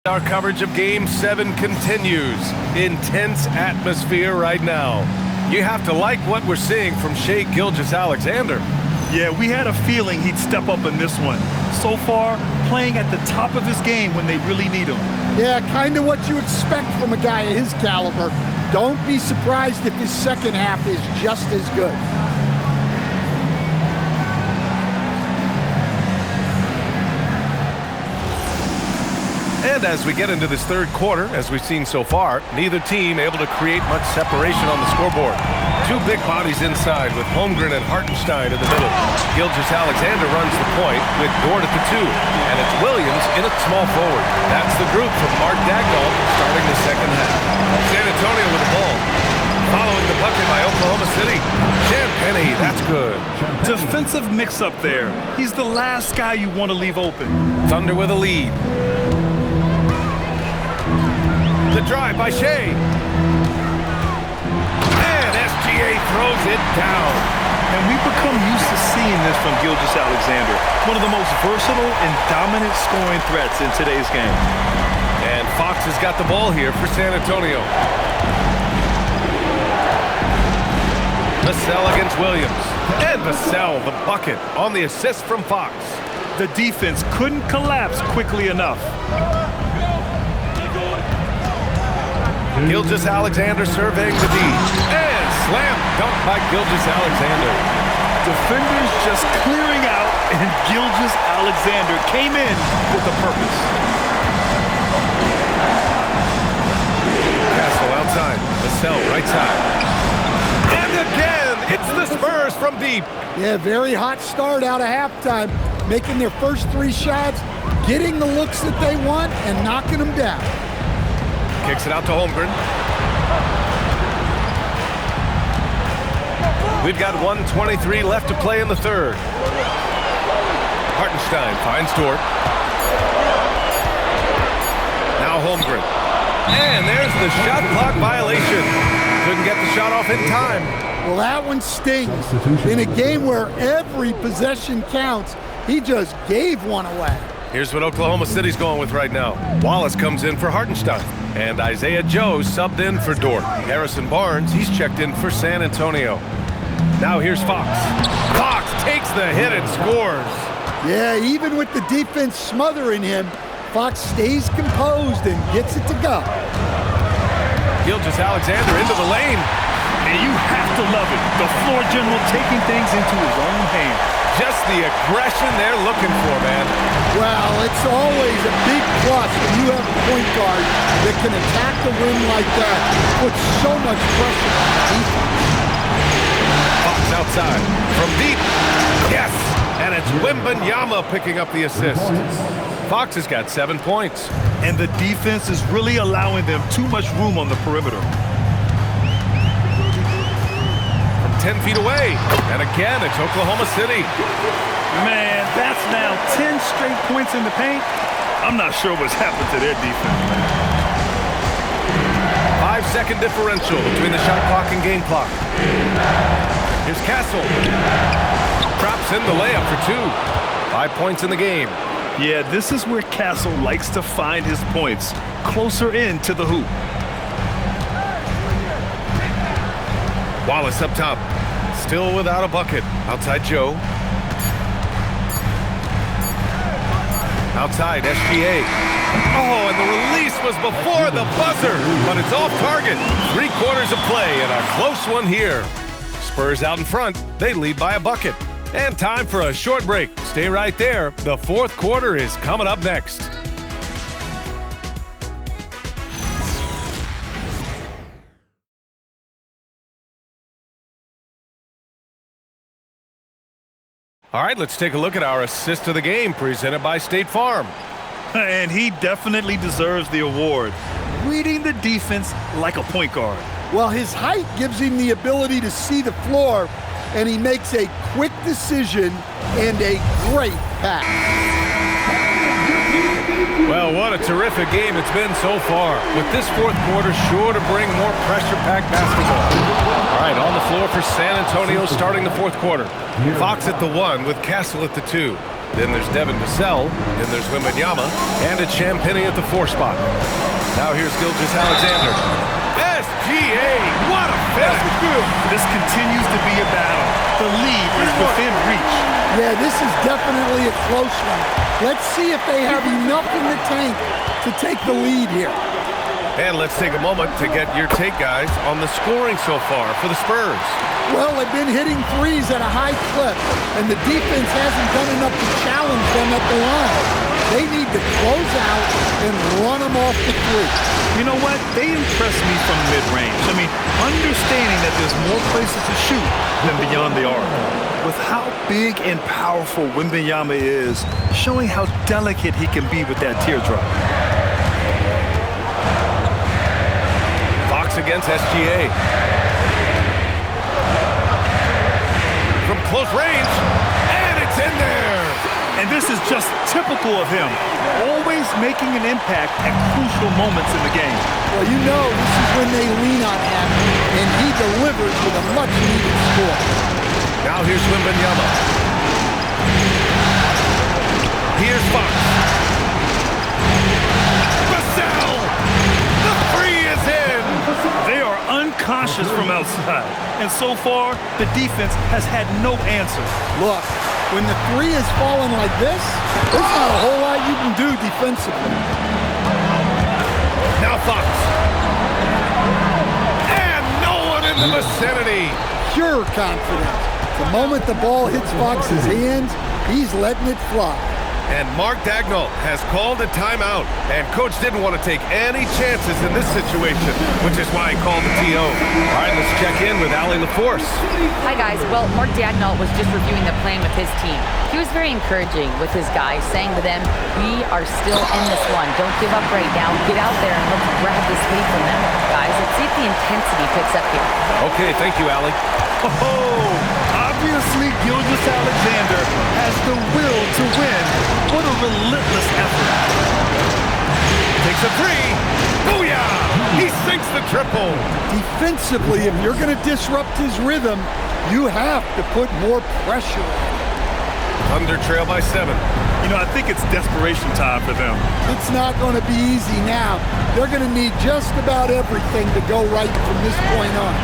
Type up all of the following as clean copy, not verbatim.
Our coverage of Game 7 continues. Intense atmosphere right now. You have to like what we're seeing from Shai Gilgeous-Alexander. Yeah, we had a feeling he'd step up in this one. So far, playing at the top of his game when they really need him. Yeah, kind of what you expect from a guy of his caliber. Don't be surprised if his second half is just as good. And as we get into this third quarter, as we've seen so far, neither team able to create much separation on the scoreboard. Two big bodies inside with Holmgren and Hartenstein in the middle. Gilgeous-Alexander runs the point with Dort at the 2. And it's Williams in at small forward. That's the group from Mark Daigneault starting the second half. San Antonio with the ball. Following the bucket by Oklahoma City. Champagnie, that's good. Defensive mix-up there. He's the last guy you want to leave open. Thunder with a lead. The drive by Shai. And SGA throws it down. And we've become used to seeing this from Gilgeous-Alexander. One of the most versatile and dominant scoring threats in today's game. And Fox has got the ball here for San Antonio. Vassell against Williams. And Vassell, the bucket, on the assist from Fox. The defense couldn't collapse quickly enough. Gilgeous-Alexander surveying the D. And slam dunk by Gilgeous-Alexander. Defenders just clearing out, and Gilgeous-Alexander came in with a purpose. Castle outside. Vassell right side. And again, it's the Spurs from deep. Yeah, very hot start out of halftime. Making their first 3 shots, getting the looks that they want, and knocking them down. Kicks it out to Holmgren. We've got 1:23 left to play in the third. Hartenstein finds Dort. Now Holmgren. And there's the shot clock violation. Couldn't get the shot off in time. Well, that one stings. In a game where every possession counts, he just gave one away. Here's what Oklahoma City's going with right now. Wallace comes in for Hartenstein. And Isaiah Joe subbed in for Dort. Harrison Barnes, he's checked in for San Antonio. Now here's Fox. Fox takes the hit and scores. Yeah, even with the defense smothering him, Fox stays composed and gets it to go. Gilgeous-Alexander into the lane. And you have to love it. The floor general taking things into his own hands. Just the aggression they're looking for, man. Well, it's always a big plus when you have a point guard that can attack the rim like that. Puts so much pressure on the defense. Fox outside. From deep. Yes! And it's Wembanyama picking up the assist. Fox has got 7 points. And the defense is really allowing them too much room on the perimeter. 10 feet away. And again, it's Oklahoma City. Man, that's now 10 straight points in the paint. I'm not sure what's happened to their defense. 5-second differential between the shot clock and game clock. Here's Castle. Drops in the layup for 2. 5 points in the game. Yeah, this is where Castle likes to find his points. Closer in to the hoop. Wallace up top. Still without a bucket. Outside Joe. Outside SGA. Oh, and the release was before the buzzer, but it's off target. 3 quarters of play and a close one here. Spurs out in front. They lead by a bucket. And time for a short break. Stay right there. The fourth quarter is coming up next. All right, let's take a look at our assist of the game presented by State Farm. And he definitely deserves the award. Reading the defense like a point guard. Well, his height gives him the ability to see the floor, and he makes a quick decision and a great pass. Well, what a terrific game it's been so far. With this fourth quarter sure to bring more pressure-packed basketball. All right, on the floor for San Antonio starting the fourth quarter. Fox at the 1 with Castle at the 2. Then there's Devin Vassell. Then there's Wembanyama. And it's Champagnie at the 4 spot. Now here's Gilgeous-Alexander. SGA, what a finish! This continues to be a battle. The lead is within reach. Yeah, this is definitely a close one. Let's see if they have enough in the tank to take the lead here. And let's take a moment to get your take, guys, on the scoring so far for the Spurs. Well, they've been hitting threes at a high clip, and the defense hasn't done enough to challenge them at the line. They need to close out and run them off the three. You know what? They impress me from mid-range. I mean, understanding that there's more places to shoot than beyond the arc. With how big and powerful Wembanyama is, showing how delicate he can be with that teardrop. Fox against SGA. From close range, and it's in there! And this is just typical of him, always making an impact at crucial moments in the game. Well, you know this is when they lean on him, and he delivers with a much-needed score. Now here's Wembanyama. Here's Fox. Vassell! The 3 is in! They are unconscious from outside, and so far, the defense has had no answer. Look, when the 3 is falling like this, there's not a whole lot you can do defensively. Now Fox. And no one in the vicinity. Pure confidence. The moment the ball hits Fox's hands, he's letting it fly. And Mark Daigneault has called a timeout. And Coach didn't want to take any chances in this situation, which is why he called the TO. All right, let's check in with Allie LaForce. Hi, guys. Well, Mark Daigneault was just reviewing the plan with his team. He was very encouraging with his guys, saying to them, we are still in this one. Don't give up right now. Get out there and let's grab this lead from them, guys. Let's see if the intensity picks up here. Okay, thank you, Allie. Obviously, Gilgeous-Alexander has the will to win. What a relentless effort. Takes a 3. Booyah! He sinks the triple. Defensively, if you're going to disrupt his rhythm, you have to put more pressure on him. Thunder trail by 7. You know, I think it's desperation time for them. It's not going to be easy now. They're going to need just about everything to go right from this point on.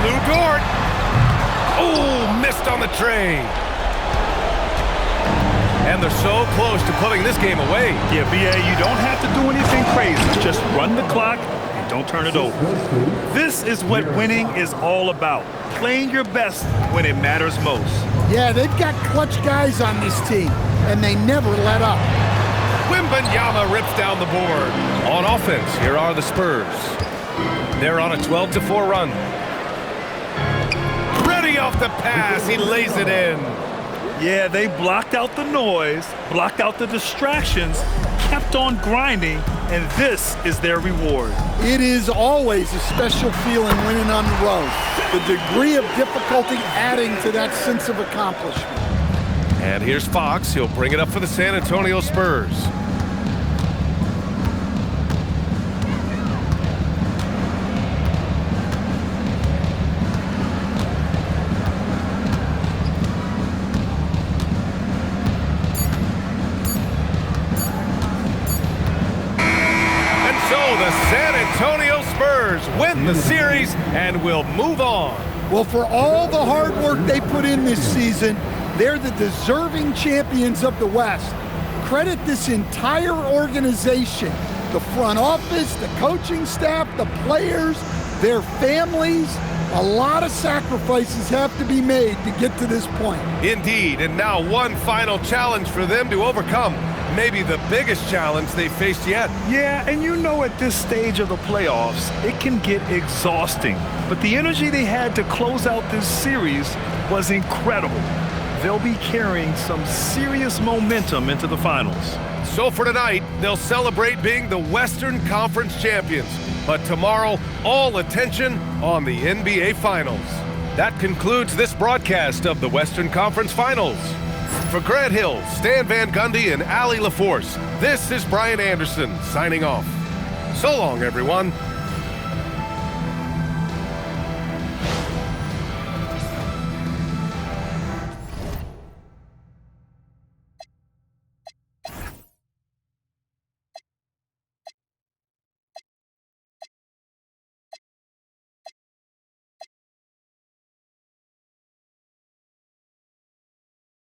Lou Dort. Oh, missed on the tray. And they're so close to putting this game away. Yeah, B.A., you don't have to do anything crazy. Just run the clock and don't turn it over. This is what winning is all about. Playing your best when it matters most. Yeah, they've got clutch guys on this team, and they never let up. Wembanyama rips down the board. On offense, here are the Spurs. They're on a 12-4 run. Ready off the pass, he lays it in. Yeah, they blocked out the noise, blocked out the distractions, kept on grinding, and this is their reward. It is always a special feeling winning on the road. The degree of difficulty adding to that sense of accomplishment. And here's Fox. He'll bring it up for the San Antonio Spurs. The San Antonio Spurs win the series and will move on. Well, for all the hard work they put in this season, they're the deserving champions of the West. Credit this entire organization, the front office, the coaching staff, the players, their families. A lot of sacrifices have to be made to get to this point. Indeed, and now one final challenge for them to overcome. Maybe the biggest challenge they've faced yet. Yeah, and you know at this stage of the playoffs, it can get exhausting. But the energy they had to close out this series was incredible. They'll be carrying some serious momentum into the finals. So for tonight, they'll celebrate being the Western Conference champions. But tomorrow, all attention on the NBA Finals. That concludes this broadcast of the Western Conference Finals. For Grant Hill, Stan Van Gundy, and Allie LaForce, this is Brian Anderson signing off. So long, everyone.